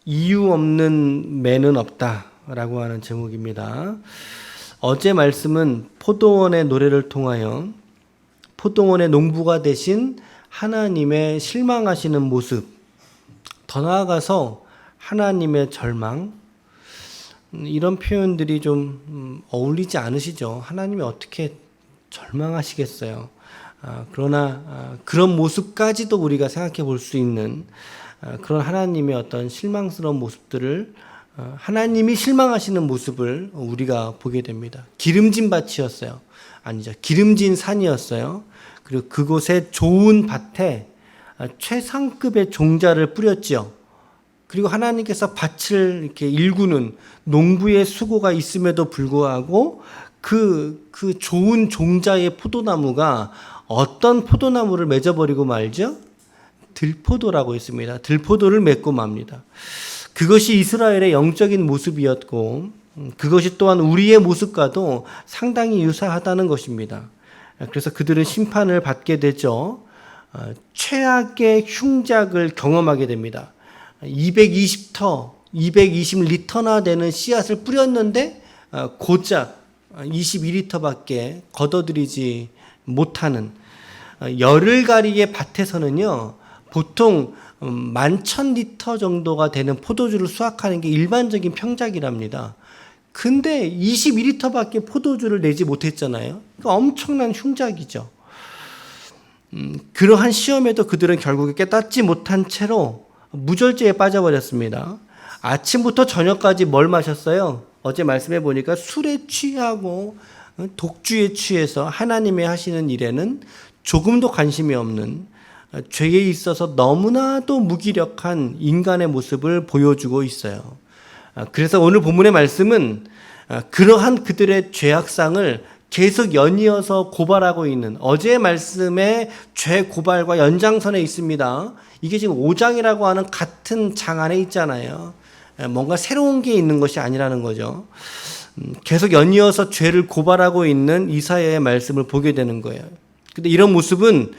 이유 없는 매는 없다라고 하는 제목입니다. 어제 말씀은 포도원의 노래를 통하여 포도원의 농부가 되신 하나님의 실망하시는 모습, 더 나아가서 하나님의 절망, 이런 표현들이 좀 어울리지 않으시죠? 하나님이 어떻게 절망하시겠어요? 그러나 그런 모습까지도 우리가 생각해 볼 수 있는 그런 하나님의 어떤 실망스러운 모습들을, 하나님이 실망하시는 모습을 우리가 보게 됩니다. 기름진 밭이었어요. 아니죠. 기름진 산이었어요. 그리고 그곳에 좋은 밭에 최상급의 종자를 뿌렸죠. 그리고 하나님께서 밭을 이렇게 일구는 농부의 수고가 있음에도 불구하고 그 좋은 종자의 포도나무가 어떤 포도나무를 맺어버리고 말죠? 들포도라고 했습니다. 들포도를 맺고 맙니다. 그것이 이스라엘의 영적인 모습이었고 그것이 또한 우리의 모습과도 상당히 유사하다는 것입니다. 그래서 그들은 심판을 받게 되죠. 최악의 흉작을 경험하게 됩니다. 220터, 220리터나 되는 씨앗을 뿌렸는데 고작 21리터밖에 걷어들이지 못하는, 열흘 가리의 밭에서는요 보통 11,000리터 정도가 되는 포도주를 수확하는 게 일반적인 평작이랍니다. 근데 21리터밖에 포도주를 내지 못했잖아요. 그러니까 엄청난 흉작이죠. 그러한 시험에도 그들은 결국에 깨닫지 못한 채로 무절제에 빠져버렸습니다. 아침부터 저녁까지 뭘 마셨어요? 어제 말씀해 보니까 술에 취하고 독주에 취해서 하나님의 하시는 일에는 조금도 관심이 없는, 죄에 있어서 너무나도 무기력한 인간의 모습을 보여주고 있어요. 그래서 오늘 본문의 말씀은 그러한 그들의 죄악상을 계속 연이어서 고발하고 있는, 어제의 말씀의 죄 고발과 연장선에 있습니다. 이게 지금 5장이라고 하는 같은 장 안에 있잖아요. 뭔가 새로운 게 있는 것이 아니라는 거죠. 계속 연이어서 죄를 고발하고 있는 이사야의 말씀을 보게 되는 거예요. 근데 이런 모습은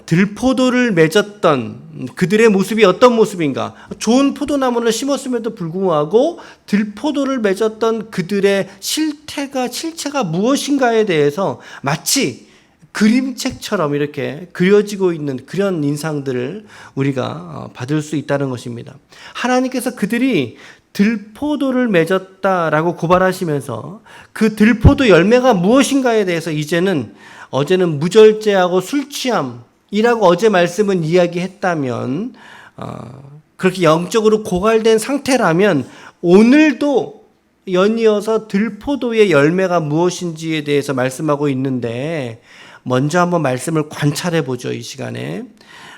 들포도를 맺었던 그들의 모습이 어떤 모습인가? 좋은 포도나무를 심었음에도 불구하고 들포도를 맺었던 그들의 실체가 무엇인가에 대해서 마치 그림책처럼 이렇게 그려지고 있는 그런 인상들을 우리가 받을 수 있다는 것입니다. 하나님께서 그들이 들포도를 맺었다라고 고발하시면서 그 들포도 열매가 무엇인가에 대해서 이제는, 어제는 무절제하고 술취함이라고 어제 말씀은 이야기했다면, 그렇게 영적으로 고갈된 상태라면 오늘도 연이어서 들포도의 열매가 무엇인지에 대해서 말씀하고 있는데, 먼저 한번 말씀을 관찰해 보죠. 이 시간에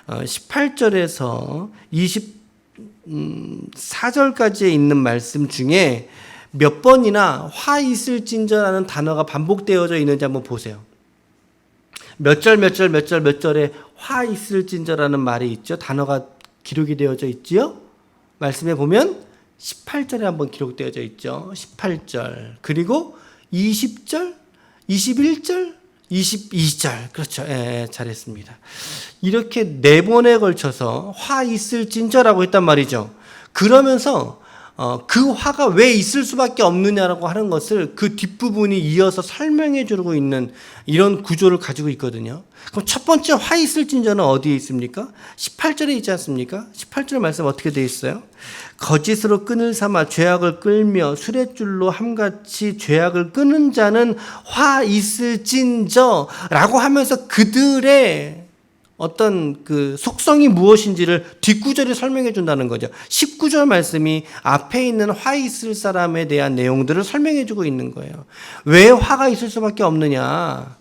18절에서 24절까지에 있는 말씀 중에 몇 번이나 화 있을진저라는 단어가 반복되어져 있는지 한번 보세요. 몇 절에 화 있을진저라는 말이 있죠. 단어가 기록이 되어져 있지요. 말씀해 보면 18절에 한번 기록되어져 있죠. 18절, 그리고 20절, 21절, 22절. 그렇죠. 예, 잘했습니다. 이렇게 4번에 걸쳐서 화 있을진저라고 했단 말이죠. 그러면서 그 화가 왜 있을 수밖에 없느냐라고 하는 것을 그 뒷부분이 이어서 설명해 주고 있는 이런 구조를 가지고 있거든요. 그럼 첫 번째 화 있을진저는 어디에 있습니까? 18절에 있지 않습니까? 18절 말씀 어떻게 되어 있어요? 거짓으로 끈을 삼아 죄악을 끌며 수레줄로 함같이 죄악을 끄는 자는 화 있을진저라고 하면서 그들의 어떤 그 속성이 무엇인지를 뒷구절이 설명해 준다는 거죠. 19절 말씀이 앞에 있는 화 있을 사람에 대한 내용들을 설명해 주고 있는 거예요. 왜 화가 있을 수밖에 없느냐?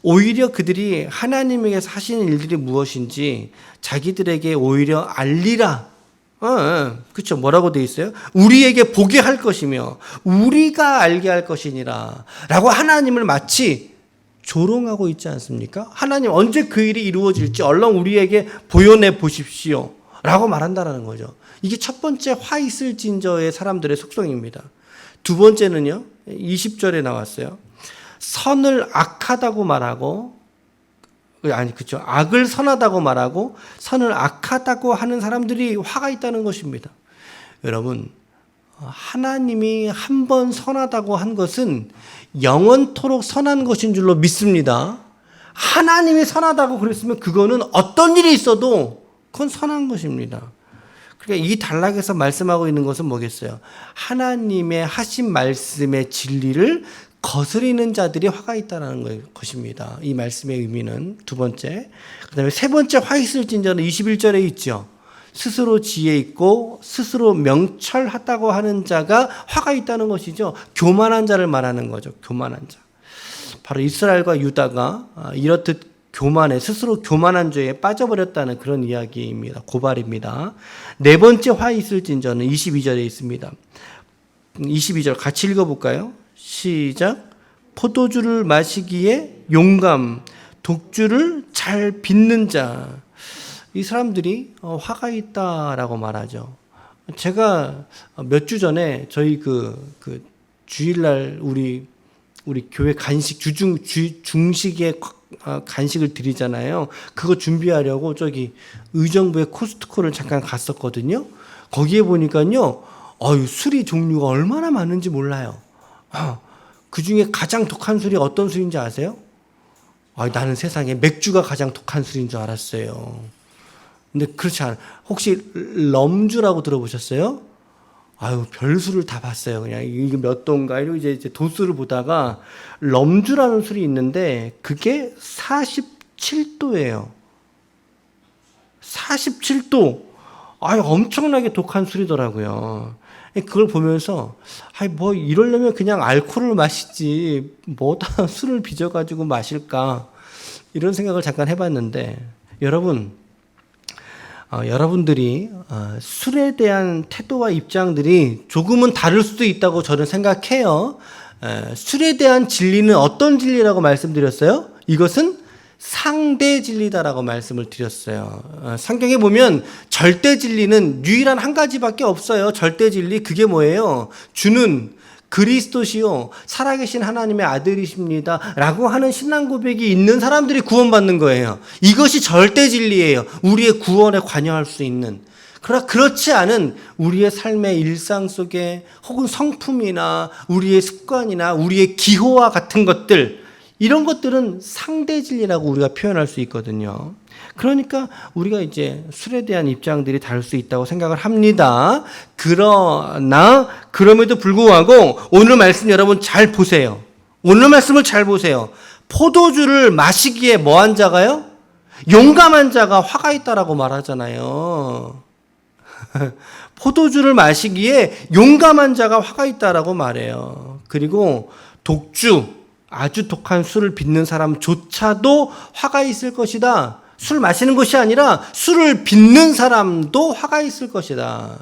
오히려 그들이 하나님에게서 하시는 일들이 무엇인지 자기들에게 오히려 알리라. 그렇죠. 뭐라고 돼 있어요? 우리에게 보게 할 것이며 우리가 알게 할 것이니라 라고 하나님을 마치 조롱하고 있지 않습니까? 하나님 언제 그 일이 이루어질지 얼른 우리에게 보여내 보십시오 라고 말한다는 거죠. 이게 첫 번째 화 있을진저의 사람들의 속성입니다. 두 번째는요, 20절에 나왔어요. 선을 악하다고 말하고, 그렇죠. 악을 선하다고 말하고 선을 악하다고 하는 사람들이 화가 있다는 것입니다. 여러분, 하나님이 한 번 선하다고 한 것은 영원토록 선한 것인 줄로 믿습니다. 하나님이 선하다고 그랬으면 그거는 어떤 일이 있어도 그건 선한 것입니다. 그러니까 이 단락에서 말씀하고 있는 것은 뭐겠어요? 하나님의 하신 말씀의 진리를 거스리는 자들이 화가 있다는 것입니다. 이 말씀의 의미는 두 번째. 그 다음에 세 번째 화 있을진저는 21절에 있죠. 스스로 지혜 있고 스스로 명철하다고 하는 자가 화가 있다는 것이죠. 교만한 자를 말하는 거죠. 교만한 자. 바로 이스라엘과 유다가 이렇듯 스스로 교만한 죄에 빠져버렸다는 그런 이야기입니다. 고발입니다. 네 번째 화 있을진저는 22절에 있습니다. 22절 같이 읽어볼까요? 시작. 포도주를 마시기에 용감, 독주를 잘 빚는 자. 이 사람들이 화가 있다라고 말하죠. 제가 몇 주 전에 저희 그 주일날 우리 교회 간식 중식에 간식을 드리잖아요. 그거 준비하려고 저기 의정부의 코스트코를 잠깐 갔었거든요. 거기에 보니까요, 술이 종류가 얼마나 많은지 몰라요. 그 중에 가장 독한 술이 어떤 술인지 아세요? 나는 세상에 맥주가 가장 독한 술인 줄 알았어요. 근데 그렇지 않아요. 혹시 럼주라고 들어보셨어요? 별술을 다 봤어요. 그냥 이게 몇 도인가 이러고 이제 도수를 보다가 럼주라는 술이 있는데 그게 47도예요. 47도. 엄청나게 독한 술이더라고요. 그걸 보면서 뭐 이러려면 그냥 알코올을 마시지 뭐다 술을 빚어가지고 마실까 이런 생각을 잠깐 해봤는데 여러분들이 술에 대한 태도와 입장들이 조금은 다를 수도 있다고 저는 생각해요. 술에 대한 진리는 어떤 진리라고 말씀드렸어요? 이것은 상대 진리다라고 말씀을 드렸어요. 성경에 보면 절대 진리는 유일한 한 가지밖에 없어요. 절대 진리 그게 뭐예요? 주는 그리스도시요 살아계신 하나님의 아들이십니다 라고 하는 신앙 고백이 있는 사람들이 구원받는 거예요. 이것이 절대 진리예요. 우리의 구원에 관여할 수 있는. 그러나 그렇지 않은 우리의 삶의 일상 속에 혹은 성품이나 우리의 습관이나 우리의 기호와 같은 것들, 이런 것들은 상대 진리라고 우리가 표현할 수 있거든요. 그러니까 우리가 이제 술에 대한 입장들이 다를 수 있다고 생각을 합니다. 그러나 그럼에도 불구하고 오늘 말씀 여러분 잘 보세요. 오늘 말씀을 잘 보세요. 포도주를 마시기에 뭐한 자가요? 용감한 자가 화가 있다라고 말하잖아요. 포도주를 마시기에 용감한 자가 화가 있다라고 말해요. 그리고 독주, 아주 독한 술을 빚는 사람조차도 화가 있을 것이다. 술 마시는 것이 아니라 술을 빚는 사람도 화가 있을 것이다.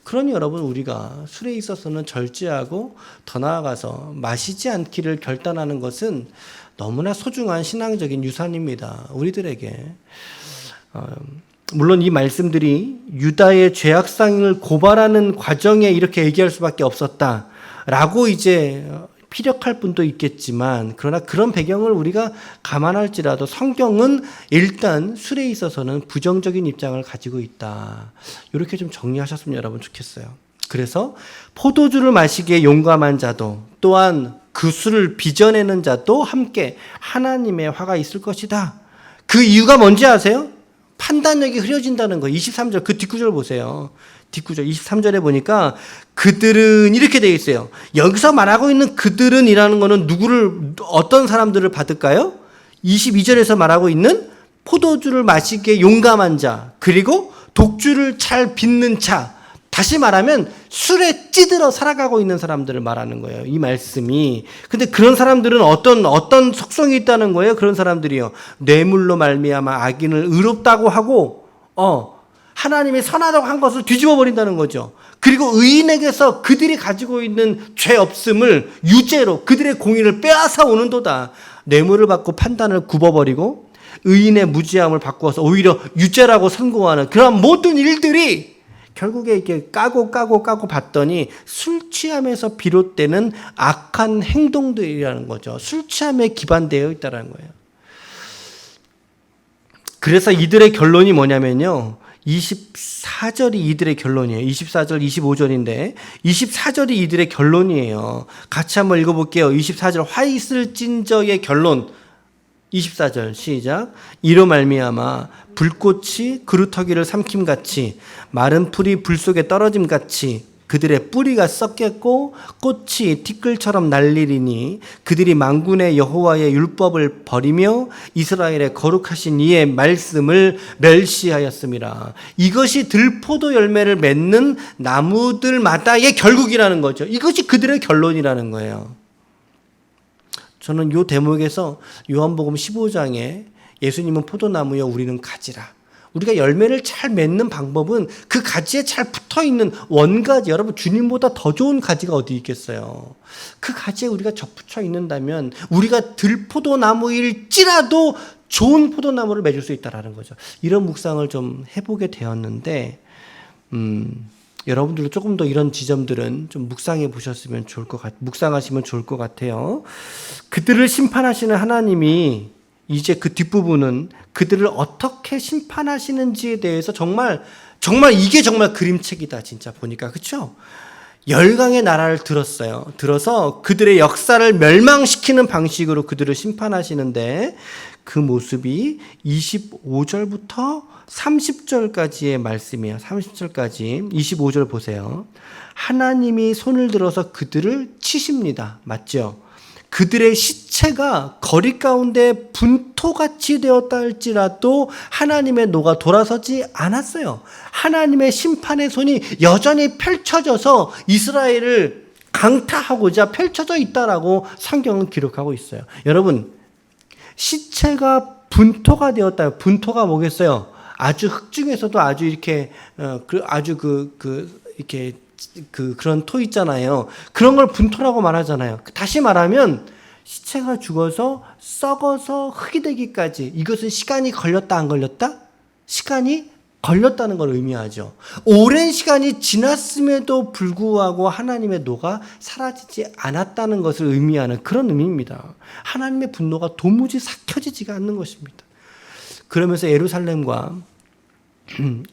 그러니 여러분 우리가 술에 있어서는 절제하고 더 나아가서 마시지 않기를 결단하는 것은 너무나 소중한 신앙적인 유산입니다. 우리들에게. 물론 이 말씀들이 유다의 죄악상을 고발하는 과정에 이렇게 얘기할 수밖에 없었다라고 이제 피력할 분도 있겠지만, 그러나 그런 배경을 우리가 감안할지라도 성경은 일단 술에 있어서는 부정적인 입장을 가지고 있다. 이렇게 좀 정리하셨으면 여러분 좋겠어요. 그래서 포도주를 마시기에 용감한 자도 또한 그 술을 빚어내는 자도 함께 하나님의 화가 있을 것이다. 그 이유가 뭔지 아세요? 판단력이 흐려진다는 거. 23절 그 뒷구절 보세요. 뒷구절 23절에 보니까 그들은 이렇게 되어 있어요. 여기서 말하고 있는 그들은 이라는 거는 어떤 사람들을 받을까요? 22절에서 말하고 있는 포도주를 마시기에 용감한 자, 그리고 독주를 잘 빚는 자, 다시 말하면 술에 찌들어 살아가고 있는 사람들을 말하는 거예요. 이 말씀이. 근데 그런 사람들은 어떤 속성이 있다는 거예요. 그런 사람들이요. 뇌물로 말미암아 악인을 의롭다고 하고 하나님이 선하다고 한 것을 뒤집어 버린다는 거죠. 그리고 의인에게서 그들이 가지고 있는 죄 없음을 유죄로 그들의 공의를 빼앗아 오는도다. 뇌물을 받고 판단을 굽어버리고 의인의 무지함을 바꾸어서 오히려 유죄라고 선고하는 그런 모든 일들이 결국에 이렇게 까고 봤더니 술 취함에서 비롯되는 악한 행동들이라는 거죠. 술 취함에 기반되어 있다는 거예요. 그래서 이들의 결론이 뭐냐면요. 24절이 이들의 결론이에요. 24절, 25절인데 24절이 이들의 결론이에요. 같이 한번 읽어볼게요. 24절 화 있을진저의 결론. 24절 시작. 이로 말미암아 불꽃이 그루터기를 삼킴같이 마른 풀이 불 속에 떨어짐같이 그들의 뿌리가 썩겠고 꽃이 티끌처럼 날리리니 그들이 만군의 여호와의 율법을 버리며 이스라엘의 거룩하신 이의 말씀을 멸시하였습니다. 이것이 들포도 열매를 맺는 나무들마다의 결국이라는 거죠. 이것이 그들의 결론이라는 거예요. 저는 이 대목에서 요한복음 15장에 예수님은 포도나무여 우리는 가지라. 우리가 열매를 잘 맺는 방법은 그 가지에 잘 붙어있는 원가지. 여러분 주님보다 더 좋은 가지가 어디 있겠어요. 그 가지에 우리가 접붙여 있는다면 우리가 들포도나무일지라도 좋은 포도나무를 맺을 수 있다는 거죠. 이런 묵상을 좀 해보게 되었는데 여러분들도 조금 더 이런 지점들은 좀 묵상해 보셨으면 좋을 것 묵상하시면 좋을 것 같아요. 그들을 심판하시는 하나님이 이제 그 뒷부분은 그들을 어떻게 심판하시는지에 대해서 정말 이게 정말 그림책이다. 진짜 보니까. 그렇죠? 열강의 나라를 들어서 그들의 역사를 멸망시키는 방식으로 그들을 심판하시는데 그 모습이 25절부터 30절까지의 말씀이에요. 30절까지 25절 보세요. 하나님이 손을 들어서 그들을 치십니다. 맞죠? 그들의 시체가 거리 가운데 분토같이 되었다 할지라도 하나님의 노가 돌아서지 않았어요. 하나님의 심판의 손이 여전히 펼쳐져서 이스라엘을 강타하고자 펼쳐져 있다라고 성경은 기록하고 있어요. 여러분, 시체가 분토가 되었다. 분토가 뭐겠어요? 아주 흙 중에서도 아주 이렇게 이렇게 그런 토 있잖아요. 그런 걸 분토라고 말하잖아요. 다시 말하면 시체가 죽어서 썩어서 흙이 되기까지 이것은 시간이 걸렸다 안 걸렸다? 시간이 걸렸다는 걸 의미하죠. 오랜 시간이 지났음에도 불구하고 하나님의 노가 사라지지 않았다는 것을 의미하는 그런 의미입니다. 하나님의 분노가 도무지 삭혀지지가 않는 것입니다. 그러면서 예루살렘과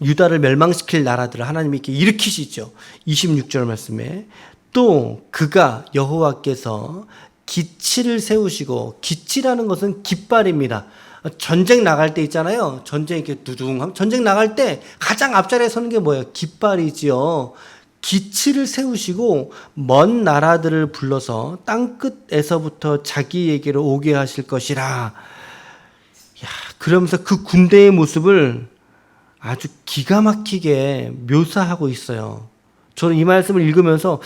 유다를 멸망시킬 나라들을 하나님이 이렇게 일으키시죠. 26절 말씀에 또 그가 여호와께서 기치를 세우시고, 기치라는 것은 깃발입니다. 전쟁 나갈 때 있잖아요. 전쟁 이렇게 두둥하면 전쟁 나갈 때 가장 앞자리에 서는 게 뭐예요? 깃발이지요. 기치를 세우시고 먼 나라들을 불러서 땅끝에서부터 자기에게로 오게 하실 것이라. 그러면서 그 군대의 모습을 아주 기가 막히게 묘사하고 있어요. 저는 이 말씀을 읽으면서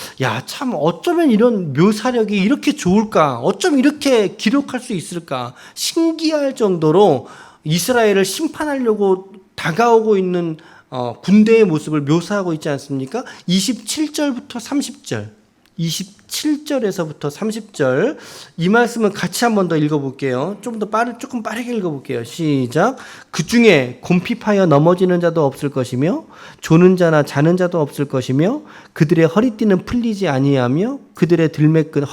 참 어쩌면 이런 묘사력이 이렇게 좋을까? 어쩜 이렇게 기록할 수 있을까? 신기할 정도로 이스라엘을 심판하려고 다가오고 있는 군대의 모습을 묘사하고 있지 않습니까? 27절부터 30절, 27절에서부터 30절 이 말씀은 같이 한 번 더 읽어볼게요. 조금 빠르게 읽어볼게요. 시작. 그 중에 곰핍하여 넘어지는 자도 없을 것이며 조는 자나 자는 자도 없을 것이며 그들의 허리띠는 풀리지 아니하며 그들의 들매끈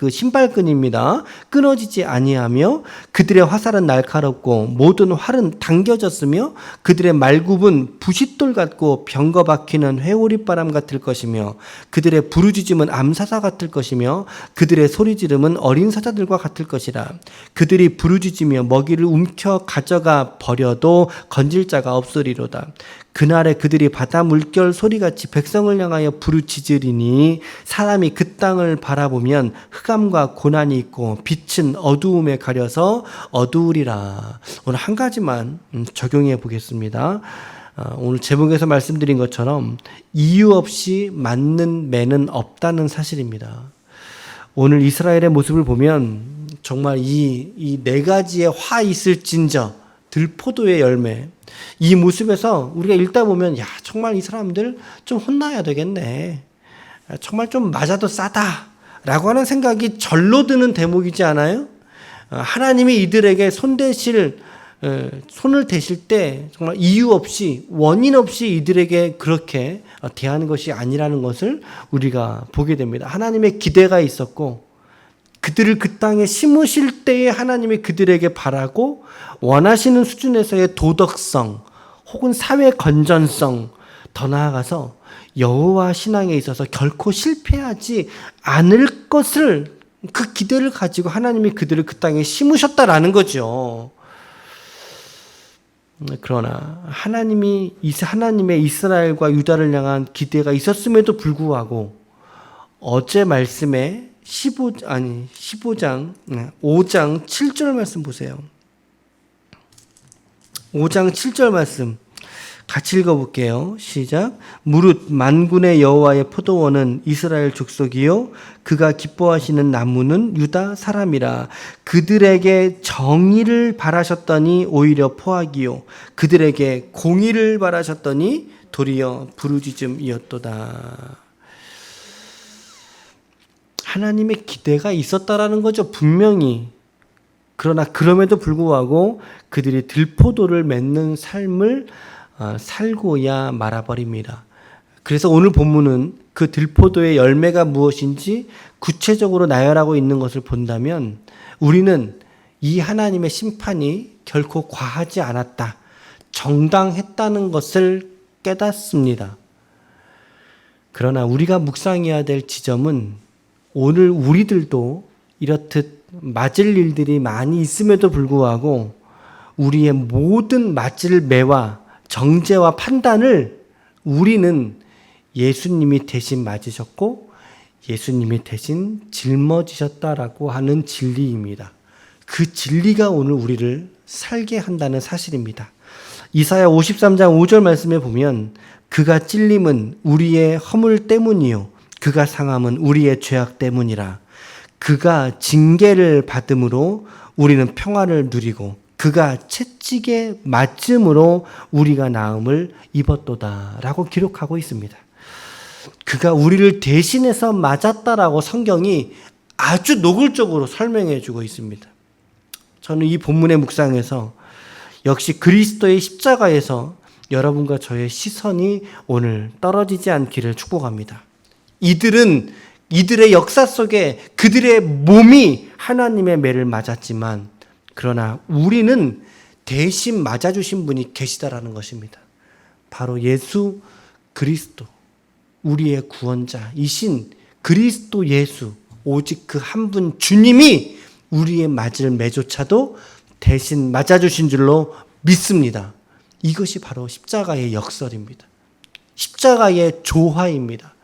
신발끈입니다. 끊어지지 아니하며 그들의 화살은 날카롭고 모든 활은 당겨졌으며 그들의 말굽은 부싯돌 같고 병거 박히는 회오리바람 같을 것이며 그들의 부르짖음은 암사사 같을 것이며 그들의 소리지름은 어린 사자들과 같을 것이라. 그들이 부르짖으며 먹이를 움켜 가져가 버려도 건질 자가 없으리로다. 그날에 그들이 바다 물결 소리같이 백성을 향하여 부르짖으리니 사람이 그 땅을 바라보면 흑암과 고난이 있고 빛은 어두움에 가려서 어두우리라. 오늘 한 가지만 적용해 보겠습니다. 오늘 제목에서 말씀드린 것처럼 이유 없이 맞는 매는 없다는 사실입니다. 오늘 이스라엘의 모습을 보면 정말 이 네 가지의 화 있을진저 들포도의 열매, 이 모습에서 우리가 읽다 보면 정말 이 사람들 좀 혼나야 되겠네, 정말 좀 맞아도 싸다 라고 하는 생각이 절로 드는 대목이지 않아요? 하나님이 이들에게 손을 대실 때 정말 이유 없이 원인 없이 이들에게 그렇게 대하는 것이 아니라는 것을 우리가 보게 됩니다. 하나님의 기대가 있었고 그들을 그 땅에 심으실 때에 하나님이 그들에게 바라고 원하시는 수준에서의 도덕성 혹은 사회 건전성, 더 나아가서 여호와 신앙에 있어서 결코 실패하지 않을 것을, 그 기대를 가지고 하나님이 그들을 그 땅에 심으셨다라는 거죠. 그러나 하나님의 이스라엘과 유다를 향한 기대가 있었음에도 불구하고 어제 말씀에 5장 7절 말씀 보세요. 5장 7절 말씀 같이 읽어볼게요. 시작. 무릇 만군의 여호와의 포도원은 이스라엘 족속이요 그가 기뻐하시는 나무는 유다 사람이라. 그들에게 정의를 바라셨더니 오히려 포악이요 그들에게 공의를 바라셨더니 도리어 부르짖음이었도다. 하나님의 기대가 있었다라는 거죠, 분명히. 그러나 그럼에도 불구하고 그들이 들포도를 맺는 삶을 살고야 말아버립니다. 그래서 오늘 본문은 그 들포도의 열매가 무엇인지 구체적으로 나열하고 있는 것을 본다면 우리는 이 하나님의 심판이 결코 과하지 않았다, 정당했다는 것을 깨닫습니다. 그러나 우리가 묵상해야 될 지점은 오늘 우리들도 이렇듯 맞을 일들이 많이 있음에도 불구하고 우리의 모든 맞을 매와 정죄와 판단을 우리는 예수님이 대신 맞으셨고 예수님이 대신 짊어지셨다라고 하는 진리입니다. 그 진리가 오늘 우리를 살게 한다는 사실입니다. 이사야 53장 5절 말씀에 보면 그가 찔림은 우리의 허물 때문이요 그가 상함은 우리의 죄악 때문이라. 그가 징계를 받음으로 우리는 평화를 누리고 그가 채찍에 맞음으로 우리가 나음을 입었도다 라고 기록하고 있습니다. 그가 우리를 대신해서 맞았다라고 성경이 아주 노골적으로 설명해 주고 있습니다. 저는 이 본문의 묵상에서 역시 그리스도의 십자가에서 여러분과 저의 시선이 오늘 떨어지지 않기를 축복합니다. 이들의 역사 속에 그들의 몸이 하나님의 매를 맞았지만 그러나 우리는 대신 맞아주신 분이 계시다라는 것입니다. 바로 예수 그리스도, 우리의 구원자이신 그리스도 예수, 오직 그 한 분 주님이 우리의 맞을 매조차도 대신 맞아주신 줄로 믿습니다. 이것이 바로 십자가의 역설입니다. 십자가의 조화입니다.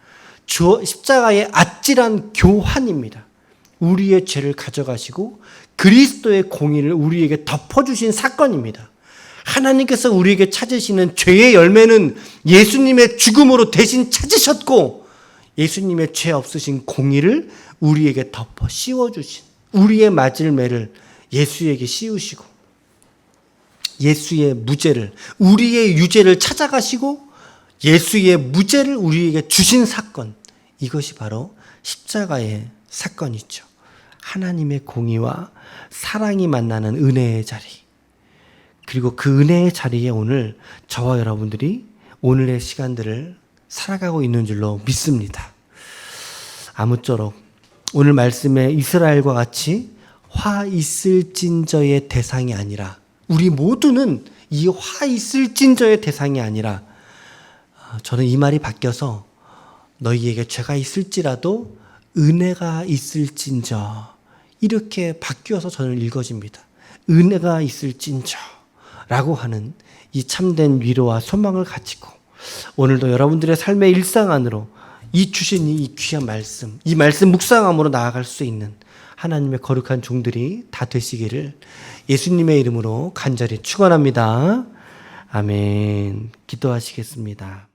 십자가의 아찔한 교환입니다. 우리의 죄를 가져가시고 그리스도의 공의를 우리에게 덮어주신 사건입니다. 하나님께서 우리에게 찾으시는 죄의 열매는 예수님의 죽음으로 대신 찾으셨고 예수님의 죄 없으신 공의를 우리에게 덮어 씌워주신, 우리의 맞을 매를 예수에게 씌우시고 예수의 무죄를, 우리의 유죄를 찾아가시고 예수의 무죄를 우리에게 주신 사건, 이것이 바로 십자가의 사건이죠. 하나님의 공의와 사랑이 만나는 은혜의 자리, 그리고 그 은혜의 자리에 오늘 저와 여러분들이 오늘의 시간들을 살아가고 있는 줄로 믿습니다. 아무쪼록 오늘 말씀에 이스라엘과 같이 화 있을진저의 대상이 아니라, 우리 모두는 이 화 있을진저의 대상이 아니라, 저는 이 말이 바뀌어서 너희에게 죄가 있을지라도 은혜가 있을진저, 이렇게 바뀌어서 저는 읽어집니다. 은혜가 있을진저 라고 하는 이 참된 위로와 소망을 가지고 오늘도 여러분들의 삶의 일상 안으로 이 주신 이 귀한 말씀, 이 말씀 묵상함으로 나아갈 수 있는 하나님의 거룩한 종들이 다 되시기를 예수님의 이름으로 간절히 축원합니다. 아멘. 기도하시겠습니다.